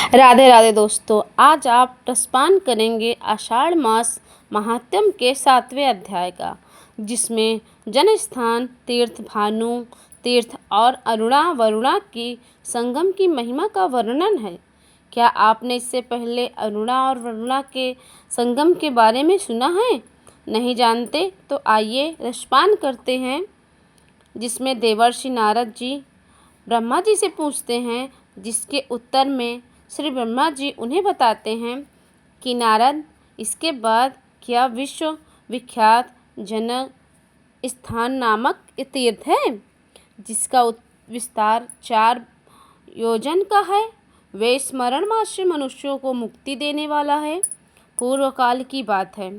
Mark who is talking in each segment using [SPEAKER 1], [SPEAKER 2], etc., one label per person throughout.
[SPEAKER 1] राधे राधे दोस्तों, आज आप रसपान करेंगे आषाढ़ मास महात्म्य के 7वें अध्याय का, जिसमें जनस्थान तीर्थ भानु तीर्थ और अरुणा वरुणा की संगम की महिमा का वर्णन है। क्या आपने इससे पहले अरुणा और वरुणा के संगम के बारे में सुना है? नहीं जानते तो आइए रसपान करते हैं, जिसमें देवर्षि नारद जी ब्रह्मा जी से पूछते हैं, जिसके उत्तर में श्री ब्रह्मा जी उन्हें बताते हैं कि नारद, इसके बाद क्या विश्व विख्यात जनक स्थान नामक तीर्थ है, जिसका विस्तार 4 योजन का है। वे स्मरण मात्र मनुष्यों को मुक्ति देने वाला है। पूर्व काल की बात है,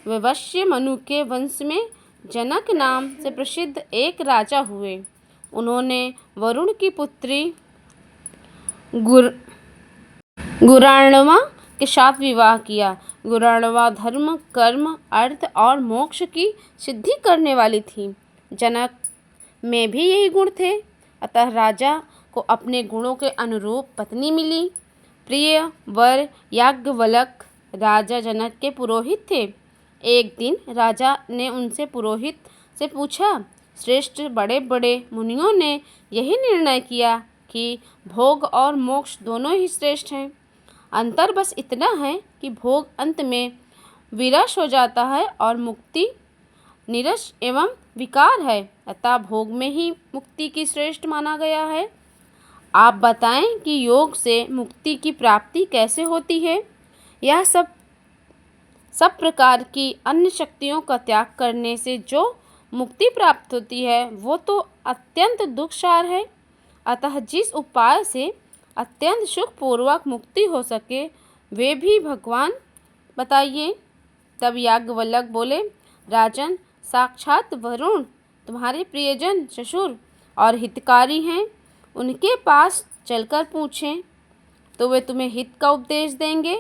[SPEAKER 1] वैवस्वत मनु के वंश में जनक नाम से प्रसिद्ध एक राजा हुए। उन्होंने वरुण की पुत्री गुराणवा के साथ विवाह किया। गुराणवा धर्म, कर्म, अर्थ और मोक्ष की सिद्धि करने वाली थी। जनक में भी यही गुण थे, अतः राजा को अपने गुणों के अनुरूप पत्नी मिली। प्रिय वर याज्ञवल्क्य राजा जनक के पुरोहित थे। एक दिन राजा ने उनसे पुरोहित से पूछा, श्रेष्ठ बड़े बड़े मुनियों ने यही निर्णय किया कि भोग और मोक्ष दोनों ही श्रेष्ठ हैं। अंतर बस इतना है कि भोग अंत में विरस हो जाता है और मुक्ति निरस एवं विकार है, अतः भोग में ही मुक्ति की श्रेष्ठ माना गया है। आप बताएं कि योग से मुक्ति की प्राप्ति कैसे होती है? यह सब प्रकार की अन्य शक्तियों का त्याग करने से जो मुक्ति प्राप्त होती है वो तो अत्यंत दुखसार है। अतः जिस उपाय से अत्यंत सुखपूर्वक मुक्ति हो सके वे भी भगवान बताइए। तब याज्ञवल्क्य बोले, राजन, साक्षात वरुण तुम्हारे प्रियजन, ससुर और हितकारी हैं। उनके पास चलकर पूछें तो वे तुम्हें हित का उपदेश देंगे।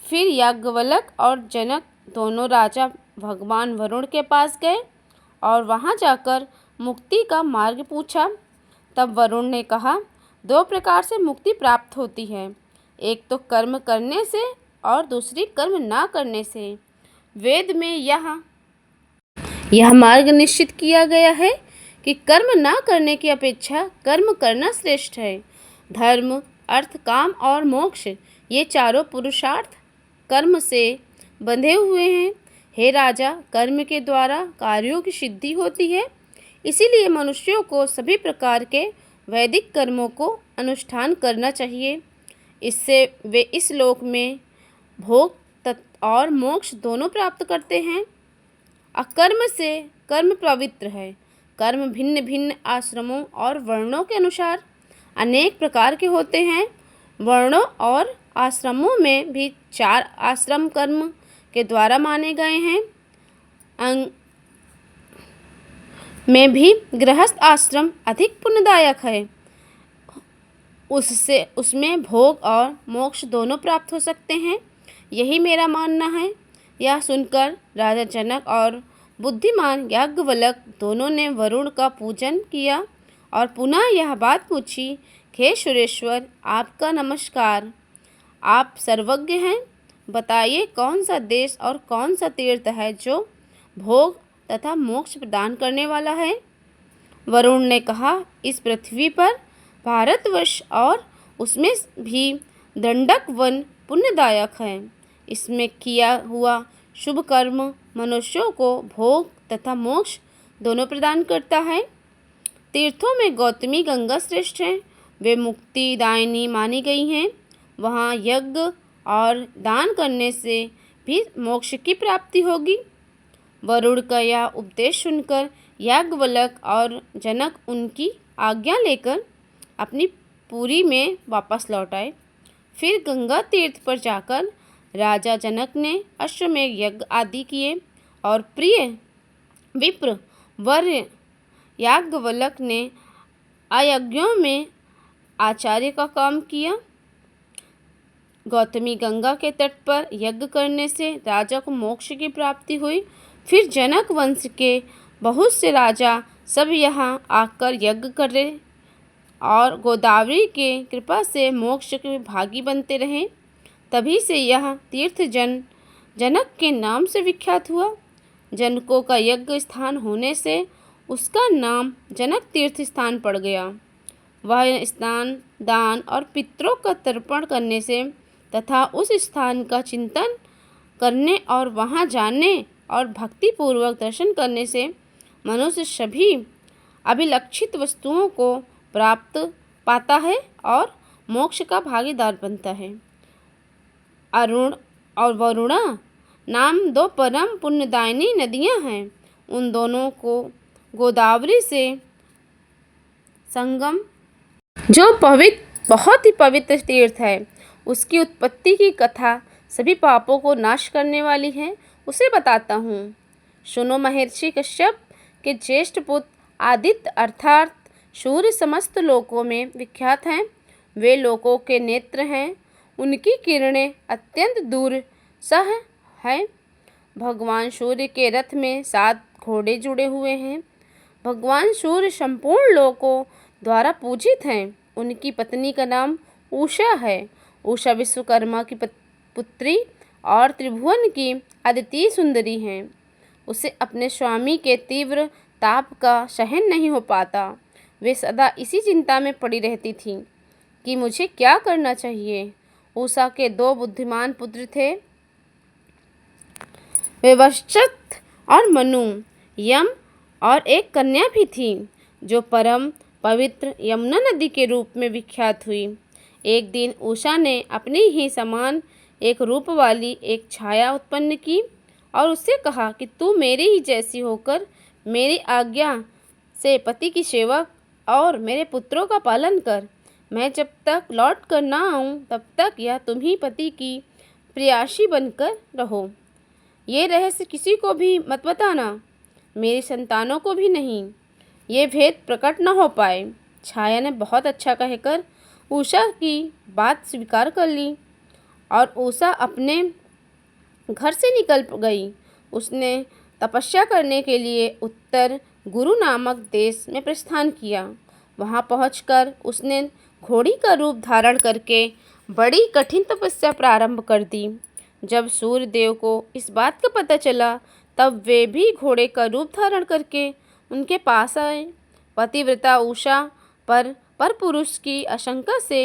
[SPEAKER 1] फिर याज्ञवल्क्य और जनक दोनों राजा भगवान वरुण के पास गए और वहां जाकर मुक्ति का मार्ग पूछा। तब वरुण ने कहा, 2 प्रकार से मुक्ति प्राप्त होती है, एक तो कर्म करने से और दूसरी कर्म ना करने से। वेद में यह मार्ग निश्चित किया गया है कि कर्म ना करने की अपेक्षा कर्म करना श्रेष्ठ है। धर्म, अर्थ, काम और मोक्ष ये चारों पुरुषार्थ कर्म से बंधे हुए हैं। हे राजा, कर्म के द्वारा कार्यों की सिद्धि होती है, इसीलिए मनुष्यों को सभी प्रकार के वैदिक कर्मों को अनुष्ठान करना चाहिए। इससे वे इस लोक में भोग और मोक्ष दोनों प्राप्त करते हैं। अकर्म से कर्म पवित्र है। कर्म भिन्न भिन्न आश्रमों और वर्णों के अनुसार अनेक प्रकार के होते हैं। वर्णों और आश्रमों में भी 4 आश्रम कर्म के द्वारा माने गए हैं। अंग में भी गृहस्थ आश्रम अधिक पुण्यदायक है। उसमें भोग और मोक्ष दोनों प्राप्त हो सकते हैं, यही मेरा मानना है। यह सुनकर राजा जनक और बुद्धिमान याज्ञवल्क्य दोनों ने वरुण का पूजन किया और पुनः यह बात पूछी, हे सुरेश्वर, आपका नमस्कार, आप सर्वज्ञ हैं। बताइए कौन सा देश और कौन सा तीर्थ है जो भोग तथा मोक्ष प्रदान करने वाला है? वरुण ने कहा, इस पृथ्वी पर भारतवर्ष और उसमें भी दंडक वन पुण्यदायक है। इसमें किया हुआ शुभ कर्म मनुष्यों को भोग तथा मोक्ष दोनों प्रदान करता है। तीर्थों में गौतमी गंगा श्रेष्ठ हैं, वे मुक्तिदायिनी मानी गई हैं। वहाँ यज्ञ और दान करने से भी मोक्ष की प्राप्ति होगी। वरुण का यह उपदेश सुनकर याज्ञवल्क्य और जनक उनकी आज्ञा लेकर अपनी पुरी में वापस लौट आए। फिर गंगा तीर्थ पर जाकर राजा जनक ने अश्वमेध यज्ञ आदि किए और प्रिय विप्र वर्य याज्ञवल्क्य ने अयज्ञों में आचार्य का काम किया। गौतमी गंगा के तट पर यज्ञ करने से राजा को मोक्ष की प्राप्ति हुई। फिर जनक वंश के बहुत से राजा सब यहाँ आकर यज्ञ करे और गोदावरी के कृपा से मोक्ष के भागी बनते रहे। तभी से यह तीर्थ जनक के नाम से विख्यात हुआ। जनकों का यज्ञ स्थान होने से उसका नाम जनक तीर्थ स्थान पड़ गया। वह स्थान दान और पितरों का तर्पण करने से तथा उस स्थान का चिंतन करने और वहां जाने और भक्तिपूर्वक दर्शन करने से मनुष्य सभी अभिलक्षित वस्तुओं को प्राप्त पाता है और मोक्ष का भागीदार बनता है। अरुण और वरुणा नाम दो परम पुण्यदायिनी नदियां हैं। उन दोनों को गोदावरी से संगम जो बहुत ही पवित्र तीर्थ है, उसकी उत्पत्ति की कथा सभी पापों को नाश करने वाली है, उसे बताता हूँ। सुनो, महर्षि कश्यप के ज्येष्ठ पुत्र आदित्य अर्थात सूर्य समस्त लोकों में विख्यात हैं। वे लोकों के नेत्र हैं। उनकी किरणें अत्यंत दूर सह हैं। भगवान सूर्य के रथ में 7 घोड़े जुड़े हुए हैं। भगवान सूर्य संपूर्ण लोकों द्वारा पूजित हैं। उनकी पत्नी का नाम उषा है। उषा विश्वकर्मा की पुत्री और त्रिभुवन की अद्वितीय सुंदरी हैं। उसे अपने स्वामी के तीव्र ताप का सहन नहीं हो पाता। वे सदा इसी चिंता में पड़ी रहती थी कि मुझे क्या करना चाहिए। उषा के 2 बुद्धिमान पुत्र थे, वे वशचत और मनु। यम और एक कन्या भी थी जो परम पवित्र यमुना नदी के रूप में विख्यात हुई। एक दिन उषा ने अपनी ही समान एक रूप वाली एक छाया उत्पन्न की और उससे कहा कि तू मेरी ही जैसी होकर मेरी आज्ञा से पति की सेवा और मेरे पुत्रों का पालन कर। मैं जब तक लौट कर ना आऊँ तब तक यह तुम ही पति की प्रियासी बनकर रहो। ये रहस्य किसी को भी मत बताना, मेरी संतानों को भी नहीं, ये भेद प्रकट न हो पाए। छाया ने बहुत अच्छा कहकर उषा की बात स्वीकार कर ली और उषा अपने घर से निकल गई। उसने तपस्या करने के लिए उत्तर गुरु नामक देश में प्रस्थान किया। वहां पहुंचकर उसने घोड़ी का रूप धारण करके बड़ी कठिन तपस्या प्रारंभ कर दी। जब सूर्य देव को इस बात का पता चला तब वे भी घोड़े का रूप धारण करके उनके पास आए। पतिव्रता उषा पर पुरुष की आशंका से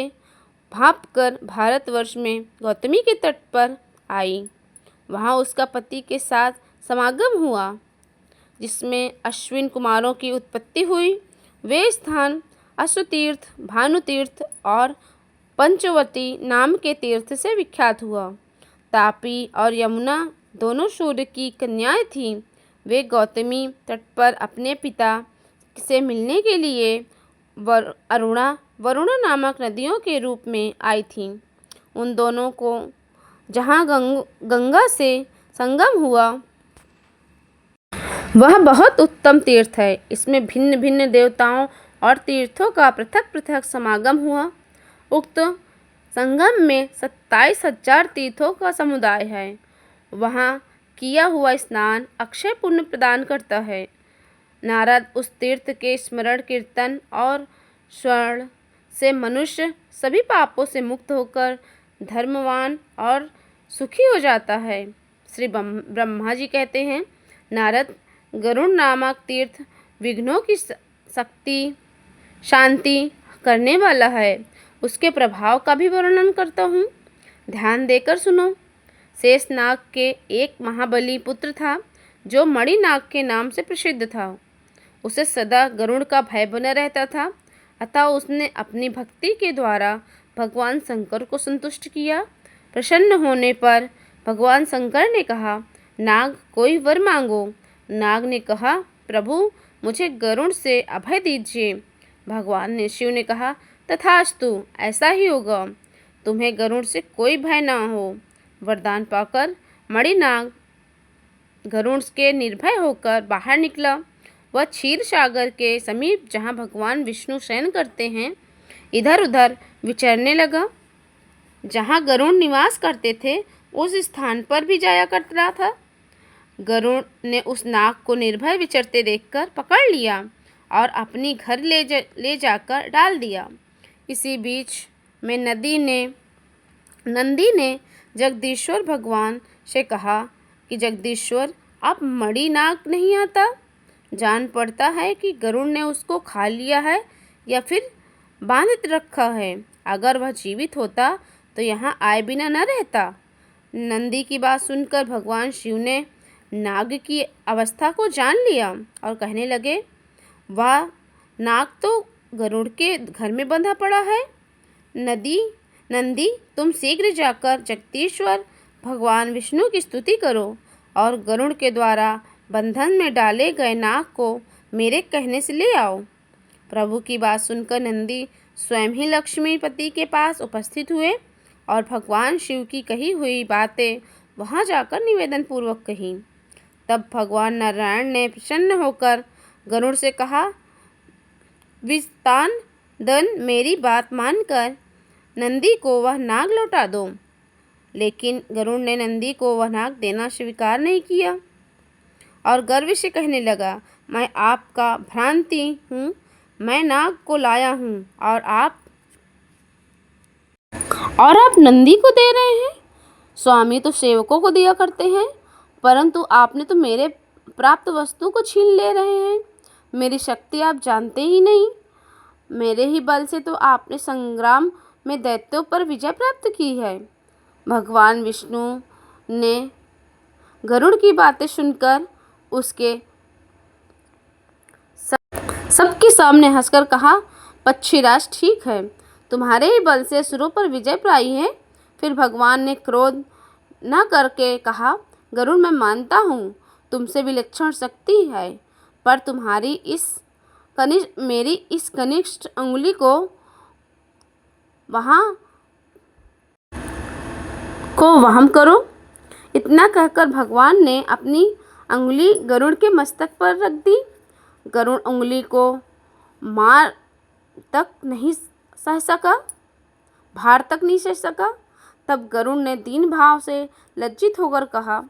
[SPEAKER 1] भांपकर भारतवर्ष में गौतमी के तट पर आई। वहां उसका पति के साथ समागम हुआ जिसमें अश्विन कुमारों की उत्पत्ति हुई। वे स्थान अश्वतीर्थ, भानुतीर्थ और पंचवती नाम के तीर्थ से विख्यात हुआ। तापी और यमुना दोनों सूर्य की कन्याएं थीं। वे गौतमी तट पर अपने पिता से मिलने के लिए वरुणा नामक नदियों के रूप में आई थीं। उन दोनों को जहाँ गंगा से संगम हुआ वह बहुत उत्तम तीर्थ है। इसमें भिन्न भिन्न देवताओं और तीर्थों का पृथक पृथक समागम हुआ। उक्त संगम में 27,000 तीर्थों का समुदाय है। वहाँ किया हुआ स्नान अक्षय पुण्य प्रदान करता है। नारद उस तीर्थ के स्मरण कीर्तन और स्वर्ण से मनुष्य सभी पापों से मुक्त होकर धर्मवान और सुखी हो जाता है। श्री ब्रह्मा जी कहते हैं, नारद, गरुड़ नामक तीर्थ विघ्नों की शक्ति शांति करने वाला है। उसके प्रभाव का भी वर्णन करता हूँ, ध्यान देकर सुनो। शेषनाग के एक महाबली पुत्र था जो मणिनाग के नाम से प्रसिद्ध था। उसे सदा गरुड़ का भय बना रहता था। अतः उसने अपनी भक्ति के द्वारा भगवान शंकर को संतुष्ट किया। प्रसन्न होने पर भगवान शंकर ने कहा, नाग, कोई वर मांगो। नाग ने कहा, प्रभु, मुझे गरुड़ से अभय दीजिए। भगवान शिव ने कहा, तथास्तु, ऐसा ही होगा। तुम्हें गरुड़ से कोई भय ना हो। वरदान पाकर मणिनाग गरुड़ के निर्भय होकर बाहर निकला। वह क्षीर सागर के समीप जहाँ भगवान विष्णु शयन करते हैं इधर उधर विचरने लगा। जहाँ गरुड़ निवास करते थे उस स्थान पर भी जाया करता था। गरुड़ ने उस नाग को निर्भय विचरते देखकर पकड़ लिया और अपनी घर ले जाकर डाल दिया। इसी बीच में नंदी ने जगदीश्वर भगवान से कहा कि जगदीश्वर, आप मणिनाग नहीं आता? जान पड़ता है कि गरुड़ ने उसको खा लिया है या फिर बांध रखा है। अगर वह जीवित होता तो यहाँ आए बिना न रहता। नंदी की बात सुनकर भगवान शिव ने नाग की अवस्था को जान लिया और कहने लगे, वाह, नाग तो गरुड़ के घर में बंधा पड़ा है। नंदी, तुम शीघ्र जाकर जगदीश्वर भगवान विष्णु की स्तुति करो और गरुड़ के द्वारा बंधन में डाले गए नाग को मेरे कहने से ले आओ। प्रभु की बात सुनकर नंदी स्वयं ही लक्ष्मीपति के पास उपस्थित हुए और भगवान शिव की कही हुई बातें वहां जाकर निवेदन पूर्वक कही। तब भगवान नारायण ने प्रसन्न होकर गरुड़ से कहा, विस्तान दन, मेरी बात मानकर नंदी को वह नाग लौटा दो। लेकिन गरुड़ ने नंदी को वह नाग देना स्वीकार नहीं किया और गर्व से कहने लगा, मैं आपका भ्रांति हूँ, मैं नाग को लाया हूँ और आप नंदी को दे रहे हैं। स्वामी तो सेवकों को दिया करते हैं, परंतु आपने तो मेरे प्राप्त वस्तु को छीन ले रहे हैं। मेरी शक्ति आप जानते ही नहीं। मेरे ही बल से तो आपने संग्राम में दैत्यों पर विजय प्राप्त की है। भगवान विष्णु ने गरुड़ की बातें सुनकर उसके सबके सामने हंसकर कहा, पक्षीराज, ठीक है, तुम्हारे ही बल से असुरों पर विजय पाई है। फिर भगवान ने क्रोध न करके कहा, गरुड़, मैं मानता हूँ तुमसे विलक्षण शक्ति है, पर तुम्हारी मेरी इस कनिष्ठ अंगुली को वहम करो। इतना कहकर भगवान ने अपनी अंगुली गरुड़ के मस्तक पर रख दी। गरुड़ उंगली को भार तक नहीं सह सका। तब गरुड़ ने दीन भाव से लज्जित होकर कहा,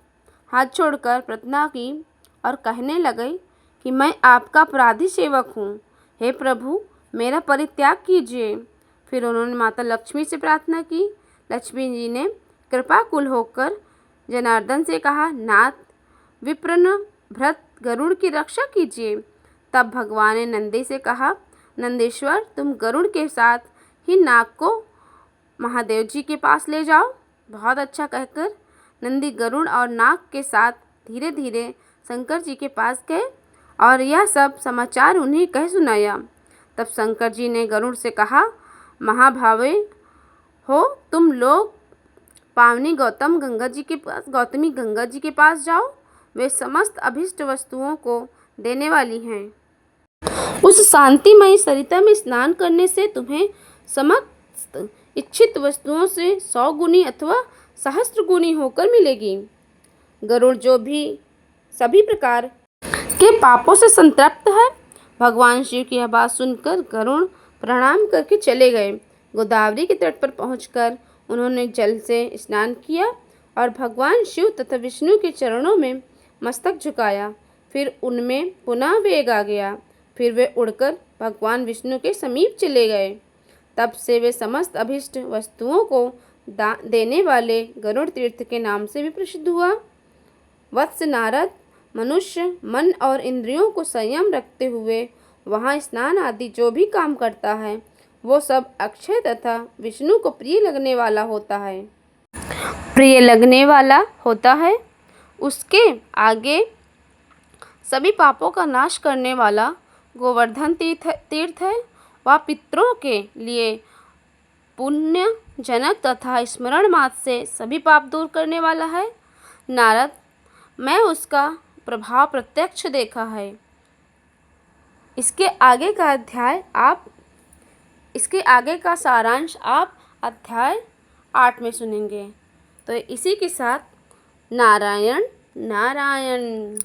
[SPEAKER 1] हाथ छोड़कर प्रार्थना की और कहने लगे कि मैं आपका अपराधी सेवक हूँ। हे प्रभु, मेरा परित्याग कीजिए। फिर उन्होंने माता लक्ष्मी से प्रार्थना की। लक्ष्मी जी ने कृपाकुल होकर जनार्दन से कहा, नाथ, विप्रन भ्रत गरुड़ की रक्षा कीजिए। तब भगवान ने नंदी से कहा, नंदेश्वर, तुम गरुड़ के साथ ही नाग को महादेव जी के पास ले जाओ। बहुत अच्छा कहकर नंदी गरुड़ और नाग के साथ धीरे धीरे शंकर जी के पास गए और यह सब समाचार उन्हें कह सुनाया। तब शंकर जी ने गरुड़ से कहा, महाभावे हो, तुम लोग पावनी गौतमी गंगा जी के पास जाओ। वे समस्त अभिष्ट वस्तुओं को देने वाली हैं। उस शांतिमयी सरिता में स्नान करने से तुम्हें समस्त इच्छित वस्तुओं से 100 गुनी अथवा सहस्त्र गुनी होकर मिलेगी। गरुड़ जो भी सभी प्रकार के पापों से संतृप्त है। भगवान शिव की यह बात सुनकर गरुड़ प्रणाम करके चले गए। गोदावरी के तट पर पहुंचकर उन्होंने जल से स्नान किया और भगवान शिव तथा विष्णु के चरणों में मस्तक झुकाया। फिर उनमें पुनः वेग आ गया। फिर वे उड़कर भगवान विष्णु के समीप चले गए। तब से वे समस्त अभिष्ट वस्तुओं को देने वाले गरुड़ तीर्थ के नाम से भी प्रसिद्ध हुआ। वत्स नारद, मनुष्य मन और इंद्रियों को संयम रखते हुए वहाँ स्नान आदि जो भी काम करता है वो सब अक्षय तथा विष्णु को प्रिय लगने वाला होता है। उसके आगे सभी पापों का नाश करने वाला गोवर्धन तीर्थ है। वह पितरों के लिए पुण्य जनक तथा स्मरण मात्र से सभी पाप दूर करने वाला है। नारद, मैं उसका प्रभाव प्रत्यक्ष देखा है। इसके आगे का सारांश आप अध्याय 8 में सुनेंगे। तो इसी के साथ नारायण नारायण।